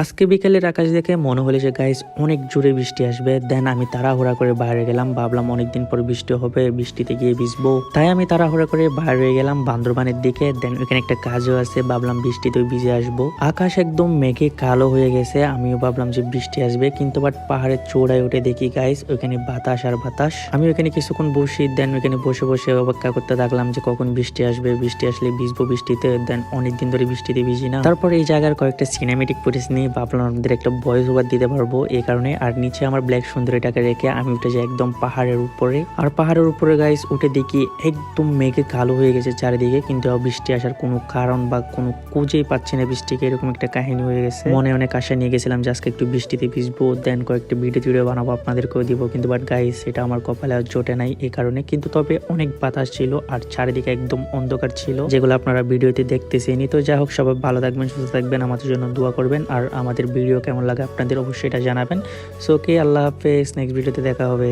আজকে বিকেলের আকাশ দেখে মনে হলো যে গাইস অনেক জোরে বৃষ্টি আসবে। দেন আমি তাড়াহুড়া করে বাইরে গেলাম, ভাবলাম অনেকদিন পর বৃষ্টি হবে, বৃষ্টিতে গিয়ে ভিজবো। তাই আমি তাড়াহুড়া করে বাইরে গেলাম বান্দরবানের দিকে। দেন ওখানে একটা কাজও আছে, ভাবলাম বৃষ্টিতে ভিজে আসবো। আকাশ একদম মেঘে কালো হয়ে গেছে, আমিও ভাবলাম যে বৃষ্টি আসবে, কিন্তু বাট পাহাড়ের চূড়ায় উঠে দেখি গাইস ওখানে বাতাস আর বাতাস। আমি ওখানে কিছুক্ষণ বসি, দেন ওখানে বসে বসে অপেক্ষা করতে থাকলাম যে কখন বৃষ্টি আসবে, বৃষ্টি আসলে ভিজবো বৃষ্টিতে। দেন অনেকদিন ধরে বৃষ্টিতে ভিজি না। তারপর এই জায়গার কয়েকটা সিনেমেটিক ফুটেজ নিয়ে ভাবলাম আপনাদের একটা ভয়েস ওভার দিতে পারবো এই কারণে। আর নিচে আমার ব্ল্যাক সুন্দরীটাকে রেখে আমি উঠে যাই একদম পাহাড়ের উপরে। আর পাহাড়ের উপরে গাইস উঠে দেখি একদম মেঘে কালো হয়ে গেছে চারিদিকে, কিন্তু বৃষ্টি আসার কোনো কারণ বা কোনো খুঁজেই পাচ্ছি না বৃষ্টিকে। এরকম একটা কাহিনী হয়ে গেছে। মনে অনেক আশা নিয়ে গেছিলাম যে আজকে একটু বৃষ্টিতে ভিজবো, দেন কয়েকটা ভিডিও বানাবো আপনাদেরকেও দিব, কিন্তু বাট গাইস এটা আমার কপালে আর জোটে নাই এই কারণে। কিন্তু তবে অনেক বাতাস ছিল আর চারিদিকে একদম অন্ধকার ছিল, যেগুলো আপনারা ভিডিওতে দেখতেছেনই। তো যাই হোক, সবাই ভালো থাকবেন, সুস্থ থাকবেন, আমাদের জন্য দোয়া করবেন। আর আমাদের ভিডিও কেমন লাগে আপনাদের অবশ্যই এটা জানাবেন। সো ওকে, আল্লাহ হাফেজ, নেক্সট ভিডিওতে দেখা হবে।